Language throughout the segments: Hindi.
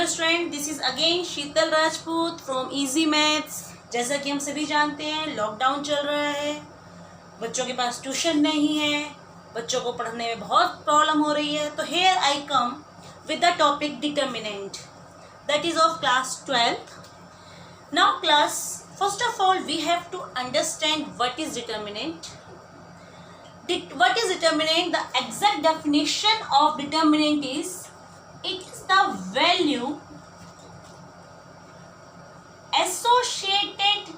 Hello student, this is again Sheetal Rajput from easy maths. जैसा कि हम सभी जानते हैं, लॉकडाउन चल रहा है, बच्चों के पास ट्यूशन नहीं है, बच्चों को पढ़ने में बहुत प्रॉब्लम हो रही है। तो here I come with the topic determinant, that is of class 12th. Now class, first of all we have to understand what is determinant. What is determinant? The exact definition of determinant is, it is the value associated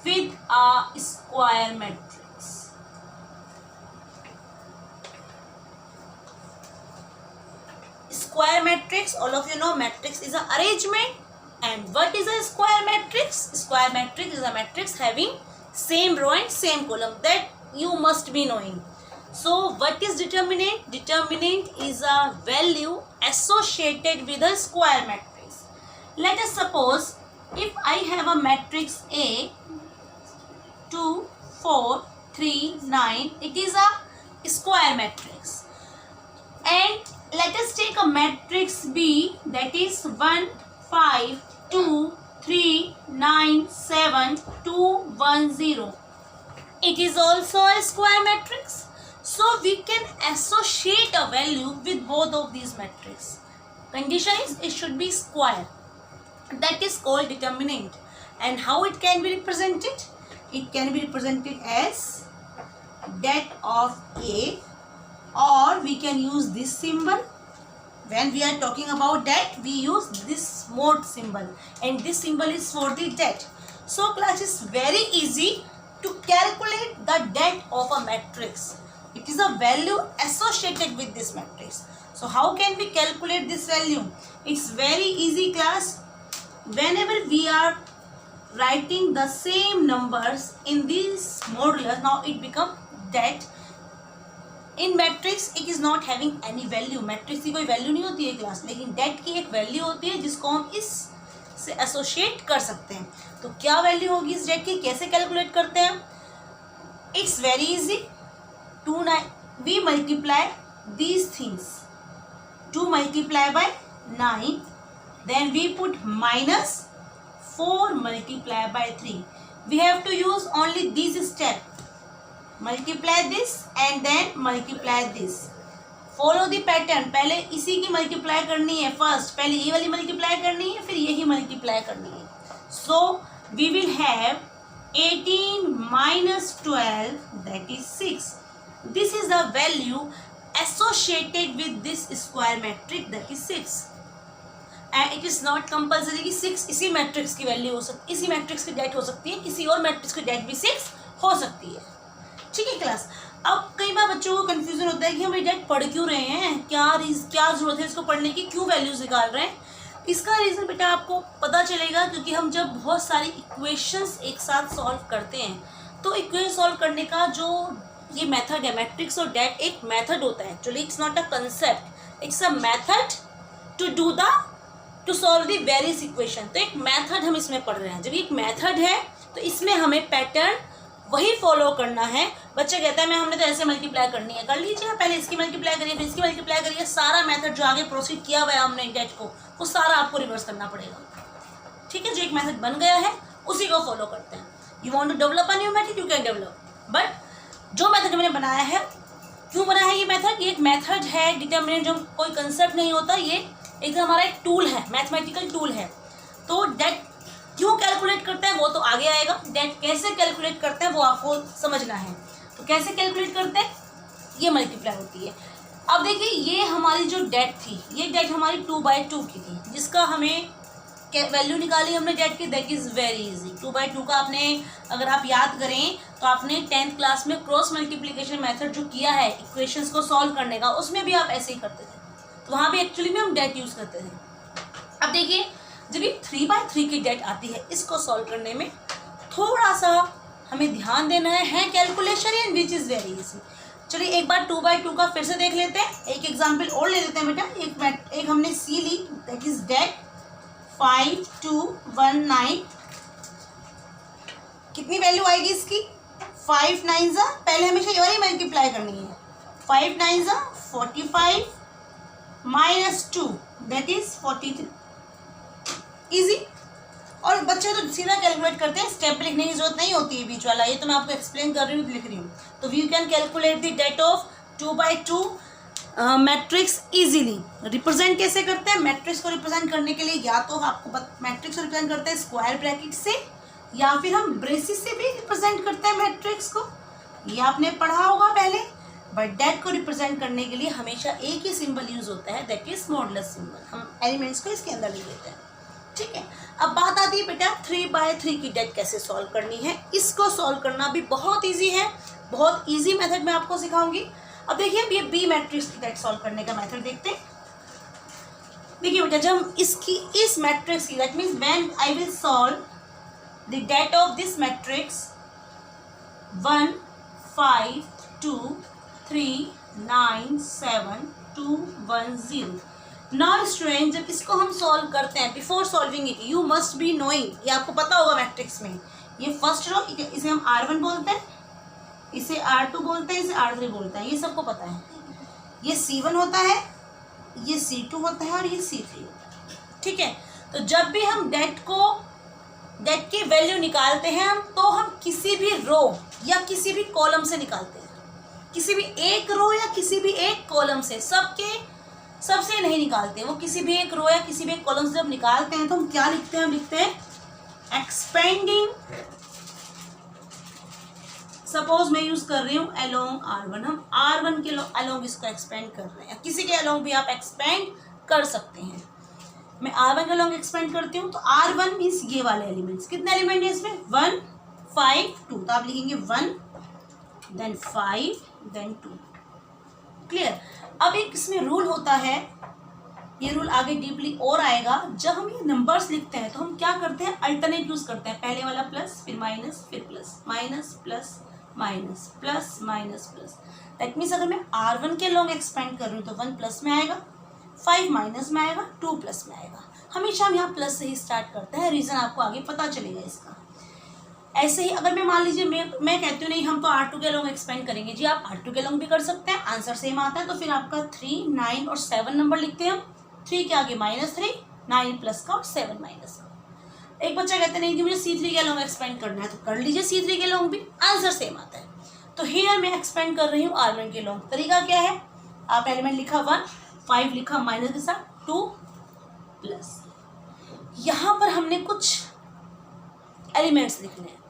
with a square matrix. Square matrix, all of you know matrix is an arrangement. And what is a square matrix? Square matrix is a matrix having same row and same column. That you must be knowing. So what is determinant? Determinant is a value associated with a square matrix. Let us suppose if I have a matrix A 2 4 3 9, it is a square matrix. And let us take a matrix B, that is 1 5 2 3 9 7 2 1 0. It is also a square matrix. So we can associate a value with both of these matrices. Condition is it should be square. That is called determinant. And how it can be represented? It can be represented as that of A, or we can use this symbol. When we are talking about that, we use this mod symbol, and this symbol is for the that. So class, is very easy to calculate the that of a matrix. It is a value associated with this matrix. So how can we calculate this value? It's very easy class. Whenever we are writing the same numbers in these modulus, now it become that. In matrix it is not having any value. matrix की कोई value नहीं होती है class, लेकिन that की एक value होती है जिसको हम इस से एसोसिएट कर सकते हैं. तो क्या वैल्यू होगी इस डेट की, कैसे कैलकुलेट करते हैं? It's very easy. 2 9 we multiply these things. 2 multiply by 9, then we put minus 4 multiply by 3. We have to use only this step. Multiply this and then multiply this. Follow the pattern. पहले इसी की मल्टीप्लाई करनी है फर्स्ट, पहले ये वाली मल्टीप्लाई करनी है, फिर यही मल्टीप्लाई करनी है. So we will have 18 minus 12, that is 6. This is the value associated with this square matrix, that is 6. And it is not compulsory कि 6 इसी मैट्रिक्स की वैल्यू हो सकती, इसी मैट्रिक्स की डेट हो सकती है, किसी और मैट्रिक्स की डेट भी 6 हो सकती है. ठीक है क्लास. अब कई बार बच्चों को कंफ्यूजन होता है कि हम ये डेट पढ़ क्यों रहे हैं, क्या जरूरत है इसको पढ़ने की, क्यों वैल्यूज निकाल रहे हैं. इसका रीज़न बेटा आपको पता चलेगा क्योंकि हम जब बहुत सारी इक्वेशंस एक साथ सॉल्व करते हैं तो इक्वेशन सॉल्व करने का जो ये मेथड है, मैट्रिक्स और डेट एक मेथड होता है. Actually it's not a concept, it's a method to solve the various equation. तो एक मेथड हम इसमें पढ़ रहे हैं. जब एक मेथड है तो इसमें हमें पैटर्न वही फॉलो करना है. बच्चा कहता है मैं हमने तो ऐसे मल्टीप्लाई करनी है, कर लीजिए. पहले इसकी मल्टीप्लाई करिए, फिर इसकी मल्टीप्लाई करिए. सारा मेथड जो आगे प्रोसीड किया हुआ है हमने डेट को, वो सारा आपको रिवर्स करना पड़ेगा. ठीक है, जो एक मेथड बन गया है उसी को फॉलो करते हैं. You want to develop a new method, you can develop. But जो मेथड मैंने बनाया है, क्यों बनाया है ये मेथड? ये एक मेथड है डिटर्मिनेंट, जो कोई कंसेप्ट नहीं होता. ये एक हमारा एक टूल है, मैथमेटिकल टूल है. तो डेट क्यों कैलकुलेट करते हैं वो तो आगे आएगा. डेट कैसे कैलकुलेट करते हैं वो आपको समझना है. तो कैसे कैलकुलेट करते हैं, ये मल्टीप्लाई होती है. अब देखिए, ये हमारी जो डेट थी, ये डेट हमारी 2/2 की थी, जिसका हमें वैल्यू निकाली हमने डेट की. That is very easy. 2/2 का आपने, अगर आप याद करें तो आपने 10th क्लास में क्रॉस मल्टीप्लिकेशन मेथड जो किया है इक्वेशंस को सॉल्व करने का, उसमें भी आप ऐसे ही करते थे. तो वहाँ भी एक्चुअली में हम डेट यूज़ करते थे. अब देखिए, जब ये 3/3 की डेट आती है, इसको सॉल्व करने में थोड़ा सा हमें ध्यान देना है calculation, and which is very easy. चलिए एक बार 2/2 का फिर से देख लेते हैं. एक एग्जाम्पल और ले लेते हैं बेटा. एक हमने सी ली, दैट इज डेट 5 2 1 9. कितनी वैल्यू आएगी इसकी? 5 9 जा, पहले हमेशा ये वाली मल्टीप्लाई करनी है. 5 9 जा 45 -2 दैट इज 43। इजी। और बच्चे तो सीधा कैलकुलेट करते हैं, स्टेप लिखने की जरूरत नहीं होती है बीच वाला, ये तो मैं आपको एक्सप्लेन कर रही हूँ, लिख रही हूँ। तो we can calculate the det of 2/2 matrix easily. Represent कैसे करते हैं मैट्रिक्स को? रिप्रेजेंट करने के लिए या तो आपको मैट्रिक्स को रिप्रेजेंट करते हैं स्क्वायर ब्रैकेट से, या फिर हम ब्रेसिस से भी रिप्रेजेंट करते हैं मैट्रिक्स को, ये आपने पढ़ा होगा पहले। बट डेट को रिप्रेजेंट करने के लिए हमेशा एक ही सिंबल यूज होता है, दैट इज मॉडुलस सिंबल। हम एलिमेंट्स को इसके अंदर लिख देते हैं, ठीक है। अब बात आती है बेटा 3/3 की डेट कैसे सॉल्व करनी है। इसको सॉल्व करना भी बहुत ईजी है, बहुत ईजी मेथड मैं आपको सिखाऊंगी। अब देखिए ये बी मैट्रिक्स की डेट सॉल्व करने का मेथड देखते हैं। देखिए बेटा जब इस मैट्रिक्स की, that means when I will solve the det of this matrix 1 5 2 3 9 7 2 1 0। Now student जब इसको हम सॉल्व करते हैं, before solving it you must be knowing, ये आपको पता होगा मैट्रिक्स में, ये फर्स्ट रो इसे हम R1 बोलते हैं, इसे R2 बोलते हैं, इसे R3 बोलते हैं, ये सबको पता है। ये C1 होता है, ये C2 होता है और ये C3, ठीक है। तो जब भी हम डेट की वैल्यू निकालते हैं तो हम किसी भी रो या किसी भी कॉलम से निकालते हैं, किसी भी एक रो या किसी भी एक कॉलम से, सबसे नहीं निकालते। वो किसी भी एक रो या किसी भी एक कॉलम से जब निकालते हैं तो हम क्या लिखते हैं? हम लिखते हैं एक्सपेंडिंग। सपोज मैं यूज कर रही हूँ अलोंग R1, हम R1 के अलोंग इसको एक्सपेंड कर रहे हैं, किसी के अलोंग भी आप एक्सपेंड कर सकते हैं। मैं R1 के अलोंग एक्सपेंड करती हूँ तो R1 मीन्स ये वाले एलिमेंट्स, कितने एलिमेंट है इसमें? 1 5 2, तो आप लिखेंगे 1 देन 5 देन 2। क्लियर। अब एक इसमें रूल होता है, ये रूल आगे डीपली और आएगा। जब हम ये नंबर्स लिखते हैं तो हम क्या करते हैं? अल्टरनेट यूज करते हैं, पहले वाला प्लस फिर माइनस फिर plus, minus plus minus plus minus plus. That means अगर मैं R1 के लॉन्ग एक्सपेंड कर रही हूँ तो 1 प्लस में आएगा, 5 माइनस में आएगा, 2 प्लस में आएगा। हमेशा हम यहाँ प्लस से ही स्टार्ट करते हैं, रीजन आपको आगे पता चलेगा इसका। ऐसे ही अगर मैं मान लीजिए मैं कहती हूँ नहीं हम तो R2 के लॉन्ग एक्सपेंड करेंगे, जी आप R2 के लॉन्ग भी कर सकते हैं, आंसर सेम आता है। तो फिर आपका 3 9 और 7 नंबर लिखते हैं हम, 3 के आगे -3, 9 प्लस का और 7 माइनस का। एक बच्चा कहते नहीं कि मुझे C3 के लॉन्ग एक्सपेंड करना है, तो कर लीजिए C3 के लॉन्ग भी, आंसर सेम आता है। तो हियर मैं एक्सपेंड कर रही हूँ R1 के लॉन्ग। तरीका क्या है? आप एलिमेंट लिखा 1, 5 लिखा माइनस के साथ 2 प्लस, यहाँ पर हमने कुछ एलिमेंट्स लिखने हैं।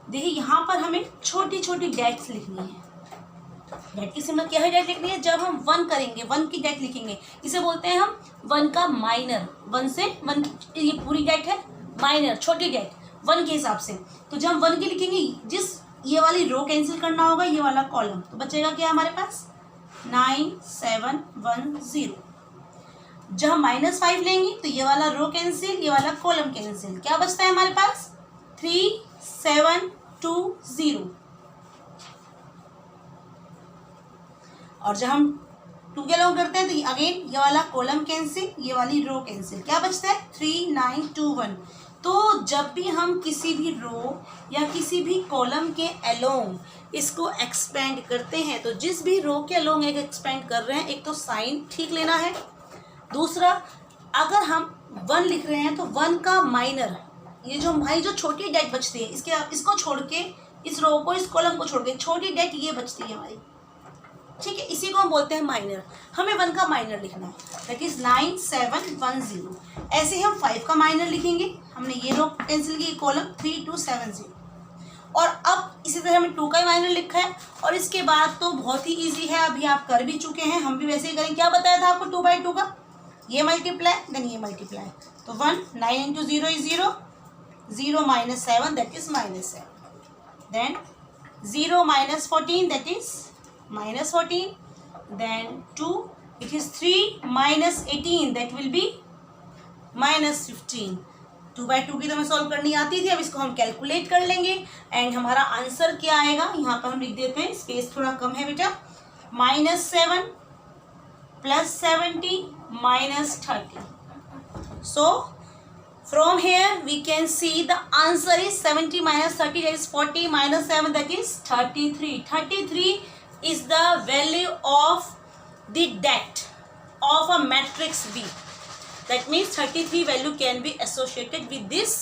देखिए यहाँ पर हमें छोटी छोटी डेट्स लिखनी है। डेट की सिंबल क्या है? डेट लिखनी है। जब हम 1 करेंगे, 1 की डेट लिखेंगे, इसे बोलते हैं हम 1 का माइनर। 1 से 1 ये पूरी डेट है, माइनर छोटी डेट 1 के हिसाब से। तो जब हम 1 की लिखेंगे, जिस ये वाली रो कैंसिल करना होगा, ये वाला कॉलम, तो बचेगा क्या हमारे पास? 9 7 1 0। जब हम -5 लेंगे तो ये वाला रो कैंसिल, ये वाला कॉलम कैंसिल, क्या बचता है हमारे पास? 3 7 2 0। और जब हम 2 के लॉन्ग करते हैं तो अगेन ये वाला कॉलम कैंसिल, ये वाली रो कैंसिल, क्या बचता है? 3 9 2 1। तो जब भी हम किसी भी रो या किसी भी कॉलम के अलोंग इसको एक्सपेंड करते हैं, तो जिस भी रो के अलोंग एक एक्सपेंड कर रहे हैं, एक तो साइन ठीक लेना है, दूसरा अगर हम 1 लिख रहे हैं तो 1 का माइनर, ये जो हमारी जो छोटी डेट बचती है, इसको छोड़ के, इस रो को, इस कॉलम को छोड़ के छोटी डेट ये बचती है हमारी, ठीक है, इसी को हम बोलते हैं माइनर। हमें 1 का माइनर लिखना है, दैट इज 9 7 1 0। ऐसे ही हम 5 का माइनर लिखेंगे, हमने ये रो कैंसिल की, कॉलम 3 2 7 0। और अब इसी तरह हमें 2 का माइनर लिखा है। और इसके बाद तो बहुत ही ईजी है, अभी आप कर भी चुके हैं, हम भी वैसे ही करें। क्या बताया था आपको? 2/2 का ये मल्टीप्लाई देन ये मल्टीप्लाई, तो 1 9 into 0 is 0, 0 minus 7 that is -7, then 0 minus 14 that is -14, then 2 it is 3 minus 18 that will be -15। 2/2 की तो हमें सॉल्व करनी आती थी, अब इसको हम कैलकुलेट कर लेंगे एंड हमारा आंसर क्या आएगा यहाँ पर हम लिख देते हैं, स्पेस थोड़ा कम है बेटा, -7 + 70 -30। So from here we can see the answer is 70 minus 30, that is 40 minus 7, that is 33. 33 is the value of the det of a matrix B. That means 33 value can be associated with this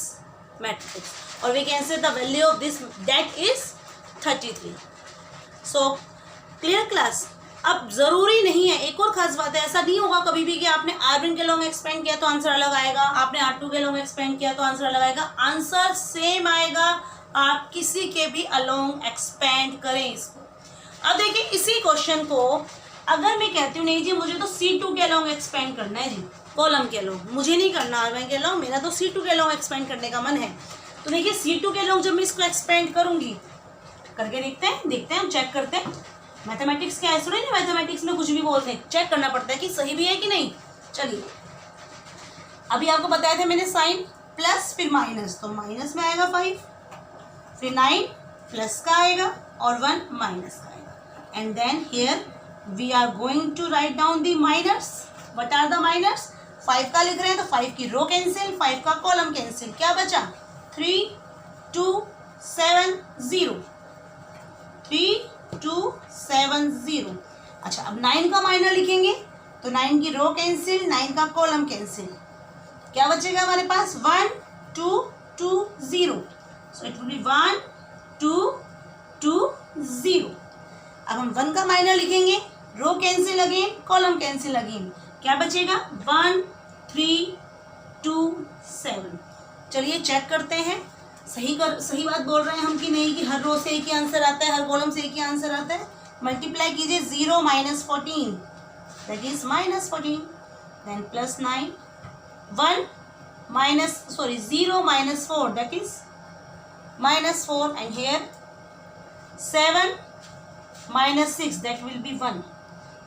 matrix, or we can say the value of this that is 33. So clear class. अब जरूरी नहीं है, एक और खास बात है, ऐसा नहीं होगा कभी भी कि आपने R1 के लॉन्ग एक्सपेंड किया तो आंसर अलग आएगा, आपने R2 के लॉन्ग एक्सपेंड किया तो आंसर अलग आएगा. आंसर सेम आएगा, आप किसी के भी अलोंग एक्सपेंड करें इसको. अब देखिए इसी क्वेश्चन को अगर मैं कहती हूँ नहीं जी मुझे तो C2 के अलोंग एक्सपेंड करना है जी, कॉलम के अलोंग, मुझे नहीं करना R1 के अलोंग, मेरा तो C2 के अलोंग एक्सपेंड करने का मन है. तो देखिए C2 के अलोंग जब मैं इसको एक्सपेंड करूंगी, करके देखते हैं हम चेक करते हैं. मैथमेटिक्स क्या है, सुनिए ना, मैथमेटिक्स में कुछ भी बोलते हैं चेक करना पड़ता है कि सही भी है कि नहीं. चलिए अभी आपको बताया था मैंने साइन प्लस फिर माइनस, तो माइनस में आएगा 5, फिर 9 प्लस का आएगा और 1 माइनस का आएगा. And then here we are going to write down the minors. What are the minors? 5 का लिख रहे हैं तो 5 की रो कैंसिल, 5 का कॉलम कैंसिल, क्या बचा 3 2 7 0, 3 2 7 0. अच्छा अब 9 का माइनर लिखेंगे तो 9 की रो कैंसिल, 9 का कॉलम कैंसिल, क्या बचेगा हमारे पास 1 2 2 0. So it will be 1 2 2 0. अब हम 1 का माइनर लिखेंगे, row cancel again, column cancel again, क्या बचेगा 1 3 2 7. चलिए चेक करते हैं सही बात बोल रहे हैं हम कि नहीं, कि हर रो से एक ही आंसर आता है, हर कॉलम से एक ही आंसर आता है. मल्टीप्लाई कीजिए 0 minus 14, that is minus 14, then plus 9, 0 minus 4, that is minus 4, and here 7 minus 6, that will be 1.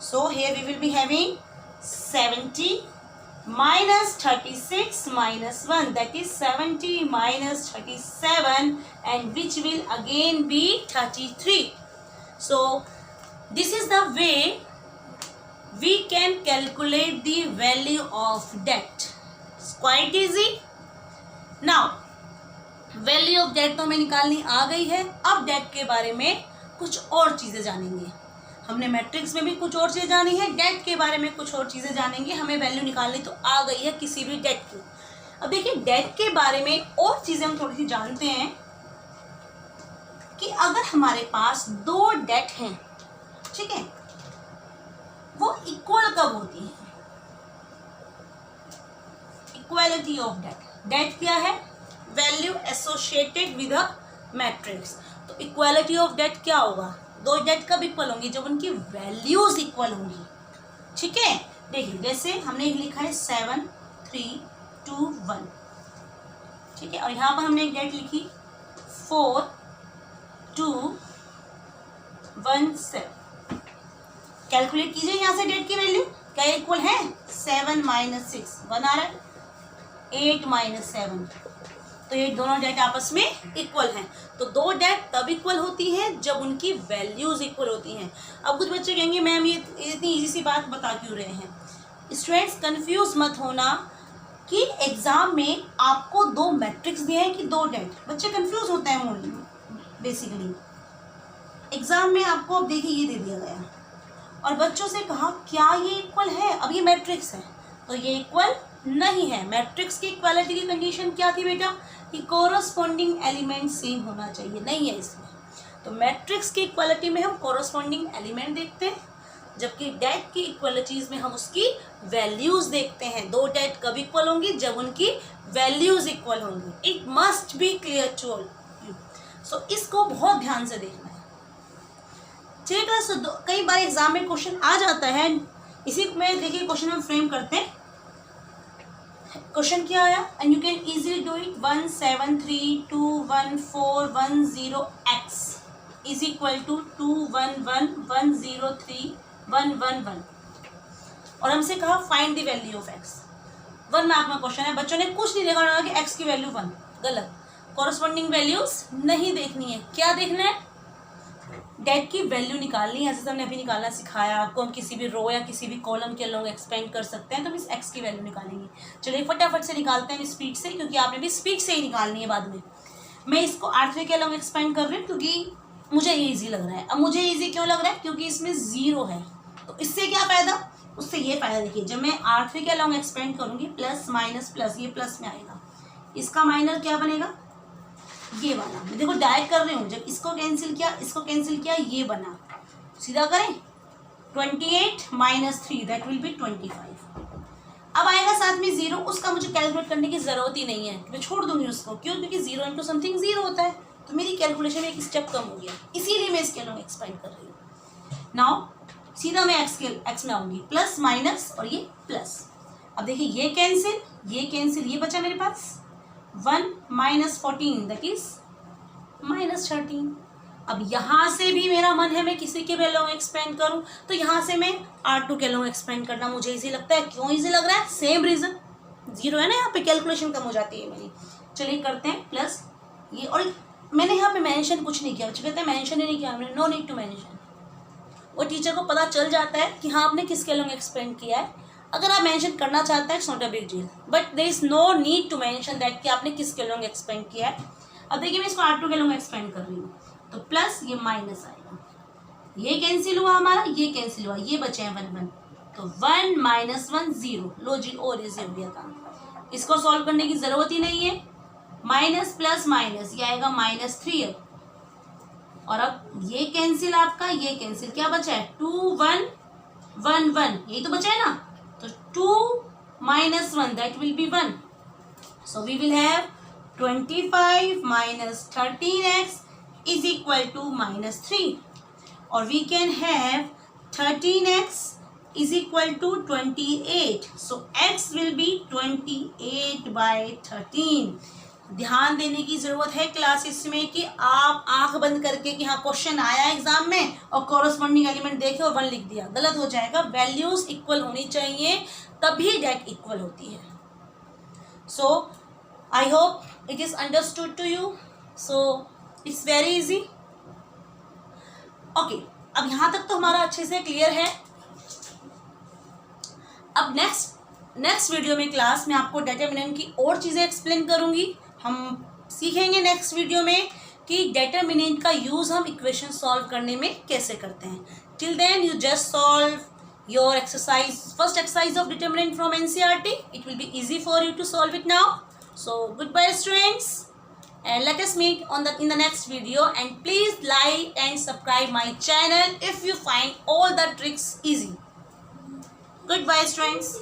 So here we will be having 70 minus 36 minus 1, that is 70 minus 37, and which will again be 33. So this is the way we can calculate the value of debt. It's quite easy. Now value of det तो हमें निकालनी आ गई है. अब डेट के बारे में कुछ और चीज़ें जानेंगे. हमने मैट्रिक्स में भी कुछ और चीज़ें जानी है, डेट के बारे में कुछ और चीज़ें जानेंगे. हमें वैल्यू निकालनी तो आ गई है किसी भी डेट की. अब देखिए डेट के बारे में और चीज़ें हम थोड़ी सी जानते हैं कि अगर हमारे पास 2 डेट हैं, ठीक है, वो इक्वल कब होती है? Equality of date. डेट क्या है? Value associated with a matrix. तो इक्वालिटी ऑफ डेट क्या होगा? 2 डेट कब इक्वल होंगी? जब उनकी वैल्यूज इक्वल होंगी. ठीक है, देखिए जैसे हमने लिखा है 7 3 2 1, ठीक है, और यहाँ पर हमने एक डेट लिखी 4 2 1 7. कैलकुलेट कीजिए यहाँ से डेट की वैल्यू, क्या इक्वल है? 7 माइनस 6 1 आ रहा है, 8 माइनस 7. तो ये दोनों डेट आपस में इक्वल हैं. तो 2 डेट तब इक्वल होती हैं जब उनकी वैल्यूज इक्वल होती हैं. अब कुछ बच्चे कहेंगे मैम ये इतनी इजी सी बात बता क्यों रहे हैं? स्टूडेंट्स कंफ्यूज मत होना कि एग्जाम में आपको 2 मैट्रिक्स दिए हैं कि 2 डेट. बच्चे कंफ्यूज होते हैं मोस्टली. बेसिकली एग्जाम में आपको अब देखिए ये दे दिया गया और बच्चों से कहा क्या ये इक्वल है? अब ये मैट्रिक्स है तो ये इक्वल नहीं है. मैट्रिक्स की इक्वालिटी की कंडीशन क्या थी बेटा? कि कोरस्पॉन्डिंग एलिमेंट सेम होना चाहिए. नहीं है इसमें. तो मैट्रिक्स की इक्वालिटी में हम कोरस्पॉन्डिंग एलिमेंट देखते हैं, जबकि डेट की इक्वालिटीज में हम उसकी वैल्यूज देखते हैं. 2 डेट कब इक्वल होंगी? जब उनकी वैल्यूज इक्वल होंगी. It must be clear to all you. So इसको बहुत ध्यान से देखना है. ठीक है, सो कई बार एग्जाम में क्वेश्चन आ जाता है. इसी में देखिए क्वेश्चन हम फ्रेम करते हैं. क्वेश्चन क्या आया? And you can easily do it. 1 7 3 2 1 4 1 0 x is equal to 2 1 1 1 0 3 1 1 1. और हमसे कहा find the value of x. 1 mark में क्वेश्चन है. बच्चों ने कुछ नहीं देखा होगा कि x की वैल्यू 1. गलत. कॉरस्पॉन्डिंग वैल्यूज नहीं देखनी है. क्या देखना है? डेट की वैल्यू निकालनी है. जैसे हमने अभी निकालना सिखाया आपको. हम किसी भी रो या किसी भी कॉलम के अलोंग एक्सपेंड कर सकते हैं. तो हम इस एक्स की वैल्यू निकालेंगे. चलिए फटाफट से निकालते हैं स्पीड से, क्योंकि आपने भी स्पीड से ही निकालनी है बाद में. मैं इसको R3 के अलोंग एक्सपेंड कर रही हूँ क्योंकि मुझे ये ईजी लग रहा है. अब मुझे ईजी क्यों लग रहा है? क्योंकि इसमें 0 है. तो इससे क्या फ़ायदा? उससे ये फायदा देखिए, जब मैं R3 के अलॉन्ग एक्सपेंड करूंगी प्लस माइनस प्लस, ये प्लस में आएगा, इसका माइनर क्या बनेगा, ये वाला। मैं देखो डायरेक्ट कर रही हूँ, जब इसको कैंसिल किया इसको कैंसिल किया, ये बना, सीधा करें 28 माइनस 3 दैट विल बी 25। अब आएगा साथ में जीरो, उसका मुझे कैलकुलेट करने की जरूरत ही नहीं है, मैं छोड़ दूंगी उसको। क्यों? क्योंकि जीरो इंटू समथिंग जीरो होता है, तो मेरी कैलकुलेशन में एक स्टेप कम हो गया, इसीलिए मैं इसके अलॉन्ग एक्सपेंड कर रही हूँ। नाउ सीधा मैं एक्स में आऊंगी, प्लस माइनस और ये प्लस। अब देखिए ये कैंसिल, ये बचा मेरे पास 1 माइनस 14 दैट इज माइनस 13। अब यहाँ से भी मेरा मन है मैं किसी के भी अलॉन्ग एक्सपेंड करूँ, तो यहाँ से मैं R2 के अलॉन्ग एक्सपेंड करना मुझे इजी लगता है। क्यों इजी लग रहा है? सेम रीजन, जीरो है ना, यहाँ पे कैलकुलेशन कम हो जाती है मेरी। चलिए करते हैं प्लस ये, और मैंने यहाँ पे मेंशन कुछ नहीं किया, बच्चे कहते हैं मेंशन ही नहीं किया हमने, नो नीड टू मेंशन। वो टीचर को पता चल जाता है कि हाँ आपने किसके अलॉन्ग एक्सपेंड किया है। अगर आप मेंशन करना चाहते हैं it's not a big deal, but there is no need to mention that कि आपने किसके अलॉन्ग एक्सपेंड किया है। अब देखिए मैं इसको R2 के अलॉन्ग एक्सपेंड कर रही हूँ, तो प्लस ये माइनस आएगा, ये कैंसिल हुआ हमारा, ये कैंसिल हुआ, ये बचे हैं 1 1, तो 1 माइनस 1 0। लो जी, और इजी हो गया था, इसको सॉल्व करने की जरूरत ही नहीं है। माइनस प्लस माइनस, ये आएगा -3 अब, और अब ये कैंसिल आपका, ये कैंसिल, क्या बचा है 2 1 1 1, यही तो बचा है ना, तो 2 minus 1 that will be 1। So we will have 25 minus 13x is equal to -3, or we can have 13x is equal to 28. So x will be 28 by 13. ध्यान देने की जरूरत है क्लासेस में कि आप आंख बंद करके कि हाँ क्वेश्चन आया एग्जाम में और कॉरस्पॉन्डिंग एलिमेंट देखे और 1 लिख दिया, गलत हो जाएगा। वैल्यूज इक्वल होनी चाहिए, तभी डेट इक्वल होती है। So I hope it is understood to you. So it's very easy. Okay, अब यहां तक तो हमारा अच्छे से क्लियर है। अब नेक्स्ट वीडियो में क्लास में आपको डिटरमिनेंट की और चीजें एक्सप्लेन करूंगी। हम सीखेंगे नेक्स्ट वीडियो में कि डिटरमिनेंट का यूज हम इक्वेशन सॉल्व करने में कैसे करते हैं। Till then you just solve your exercise, first exercise of determinant from NCERT. It will be easy for you to solve it now. So goodbye students, and let us meet in the next video, and please like and subscribe my channel if you find all the tricks easy. Goodbye students.